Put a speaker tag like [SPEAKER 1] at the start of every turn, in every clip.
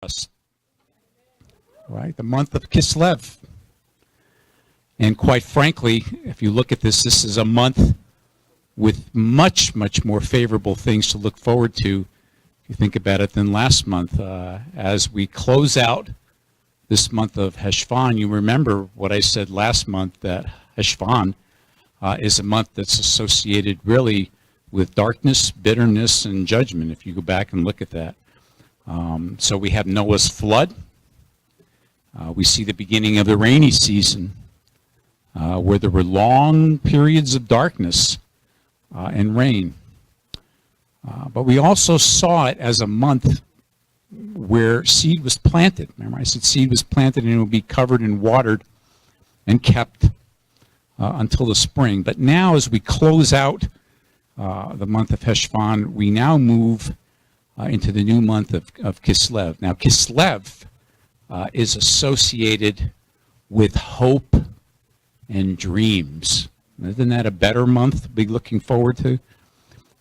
[SPEAKER 1] us, right? The month of Kislev. And quite frankly, if you look at this, this is a month with much, much more favorable things to look forward to, if you think about it, than last month. As we close out this month of Heshvan, you remember what I said last month, that Heshvan is a month that's associated really with darkness, bitterness, and judgment, if you go back and look at that. So we have Noah's flood. We see the beginning of the rainy season, where there were long periods of darkness and rain. But we also saw it as a month where seed was planted. Remember, I said seed was planted and it would be covered and watered and kept until the spring. But now, as we close out the month of Heshvan, we now move into the new month of Kislev. Now, Kislev is associated with hope and dreams. Isn't that a better month to be looking forward to?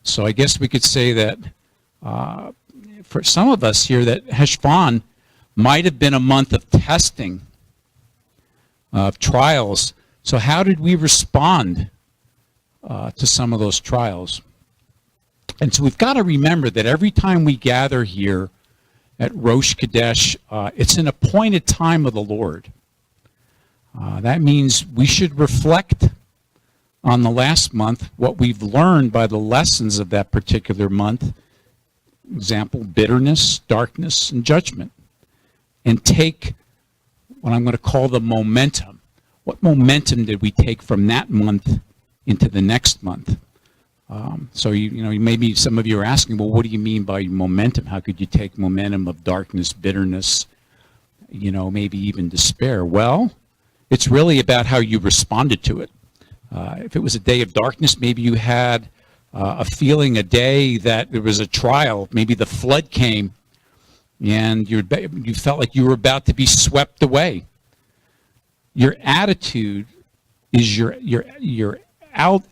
[SPEAKER 1] So I guess we could say that for some of us here, that Heshvan might have been a month of testing, of trials. So how did we respond to some of those trials? And so we've got to remember that every time we gather here at Rosh Chodesh, it's an appointed time of the Lord. That means we should reflect on the last month, what we've learned by the lessons of that particular month. Example, bitterness, darkness, and judgment. And take what I'm going to call the momentum. What momentum did we take from that month into the next month? So you know, maybe some of you are asking, well, what do you mean by momentum? How could you take momentum of darkness, bitterness, you know, maybe even despair? Well, it's really about how you responded to it. If it was a day of darkness, maybe you had a feeling, a day that there was a trial. Maybe the flood came, and you felt like you were about to be swept away. Your attitude is your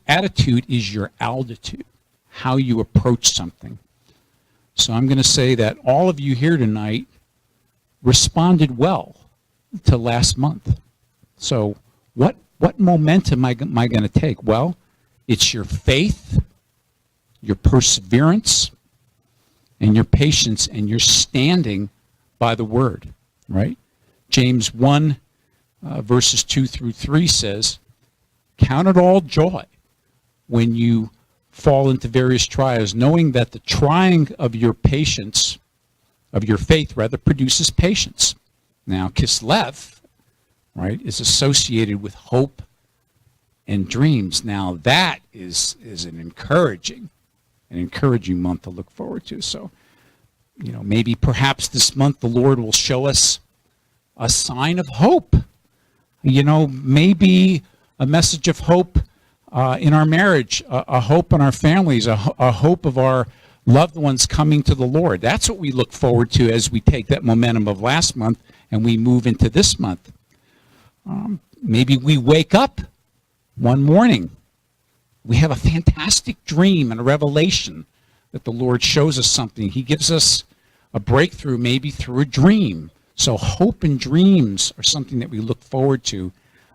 [SPEAKER 1] attitude is your altitude, how you approach something. So I'm going to say that all of you here tonight responded well to last month. So what momentum am I going to take? Well, it's your faith, your perseverance, and your patience, and your standing by the word, right? James 1, verses 2 through 3 says, "Count it all joy when you fall into various trials, knowing that the trying of your patience, of your faith rather, produces patience." Now, Kislev, right, is associated with hope and dreams. Now, that is an encouraging month to look forward to. So, you know, maybe perhaps this month the Lord will show us a sign of hope. You know, maybe a message of hope in our marriage, a hope in our families, a hope of our loved ones coming to the Lord. That's what we look forward to as we take that momentum of last month and we move into this month. Maybe we wake up one morning. We have a fantastic dream and a revelation that the Lord shows us something. He gives us a breakthrough maybe through a dream. So hope and dreams are something that we look forward to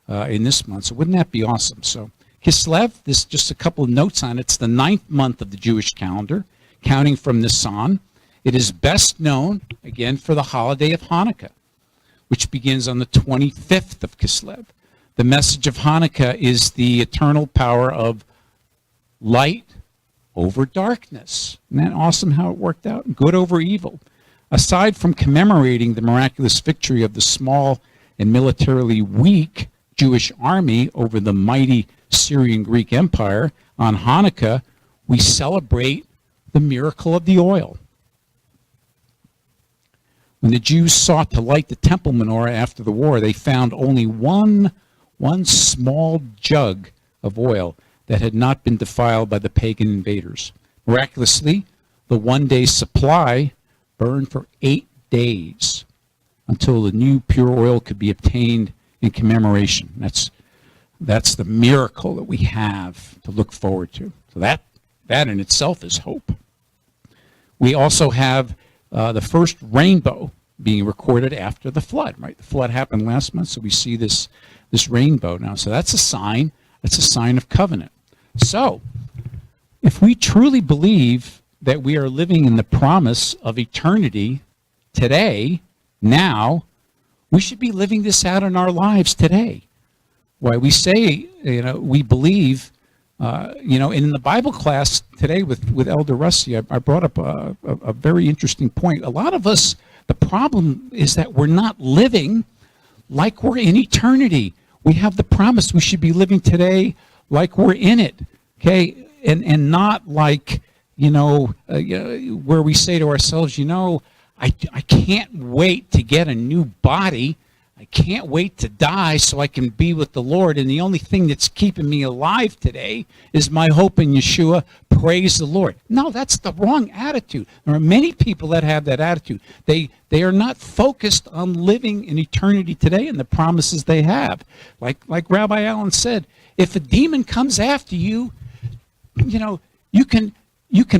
[SPEAKER 1] in this month. So wouldn't that be awesome? So Kislev, this just a couple of notes on it. It's the 9th month of the Jewish calendar, counting from Nisan. It is best known, again, for the holiday of Hanukkah, which begins on the 25th of Kislev. The message of Hanukkah is the eternal power of light over darkness. Isn't that awesome how it worked out? Good over evil. Aside from commemorating the miraculous victory of the small and militarily weak Jewish army over the mighty Syrian Greek Empire, on Hanukkah, we celebrate the miracle of the oil. When the Jews sought to light the temple menorah after the war, they found only one small jug of oil that had not been defiled by the pagan invaders. Miraculously, the one-day supply burned for 8 days until the new pure oil could be obtained in commemoration. That's the miracle that we have to look forward to. So that in itself is hope. We also have the first rainbow being recorded after the flood, right? The flood happened last month, so we see this rainbow now. So that's a sign. That's a sign of covenant. So if we truly believe that we are living in the promise of eternity today, now, we should be living this out in our lives today. Why we say, we believe, in the Bible class today with Elder Rusty, I brought up a very interesting point. A lot of us, the problem is that we're not living like we're in eternity. We have the promise we should be living today like we're in it, okay? And not like, where we say to ourselves, I can't wait to get a new body. I can't wait to die so I can be with the Lord. And the only thing that's keeping me alive today is my hope in Yeshua. Praise the Lord. No, that's the wrong attitude. There are many people that have that attitude. They are not focused on living in eternity today and the promises they have. Like Rabbi Allen said, if a demon comes after you, you can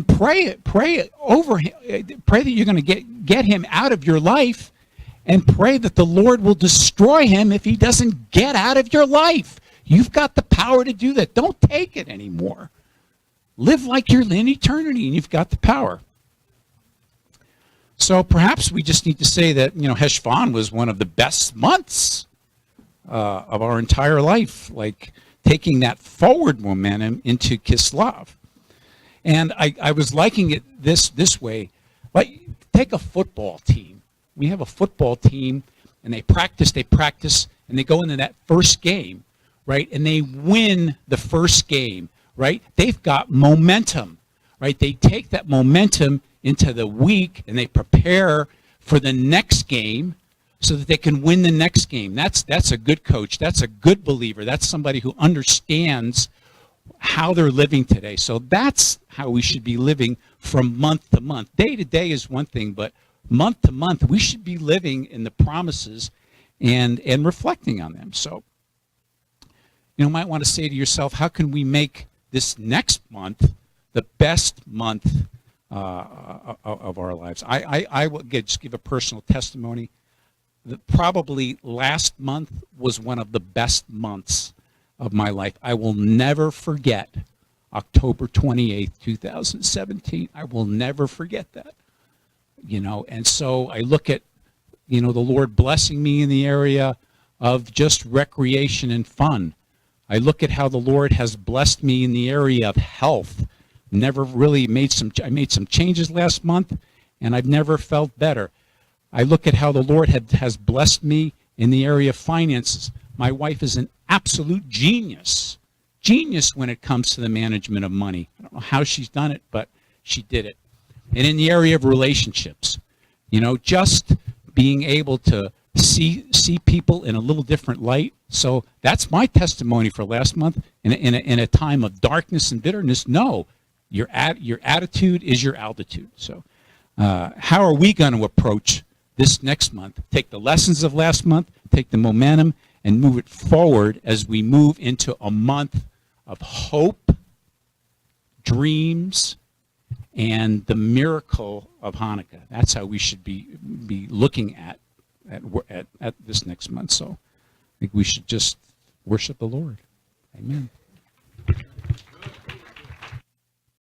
[SPEAKER 1] pray over him, pray that you're going to get him out of your life, and pray that the Lord will destroy him if he doesn't get out of your life. You've got the power to do that. Don't take it anymore. Live like you're in eternity, and you've got the power. So perhaps we just need to say that Heshvan was one of the best months of our entire life, like taking that forward momentum into Kislev. And I was liking it this way. Like, take a football team. We have a football team, and they practice, and they go into that first game, right? And they win the first game, right? They've got momentum, right? They take that momentum into the week, and they prepare for the next game so that they can win the next game. That's a good coach. That's a good believer. That's somebody who understands how they're living today. So that's how we should be living from month to month. Day to day is one thing, but month to month, we should be living in the promises and reflecting on them. So, you might want to say to yourself, how can we make this next month the best month of our lives? I will just give a personal testimony. Probably last month was one of the best months of my life. I will never forget October 28th, 2017. I will never forget that. And so I look at, the Lord blessing me in the area of just recreation and fun. I look at how the Lord has blessed me in the area of health. Never really I made some changes last month, and I've never felt better. I look at how the Lord has blessed me in the area of finances. My wife is an absolute genius when it comes to the management of money. I don't know how she's done it, but she did it. And in the area of relationships, just being able to see people in a little different light. So that's my testimony for last month. In a time of darkness and bitterness, no, your attitude is your altitude. So how are we going to approach this next month? Take the lessons of last month, take the momentum, and move it forward as we move into a month of hope, dreams, and the miracle of Hanukkah. That's how we should be looking at this next month. So I think we should just worship the Lord. Amen.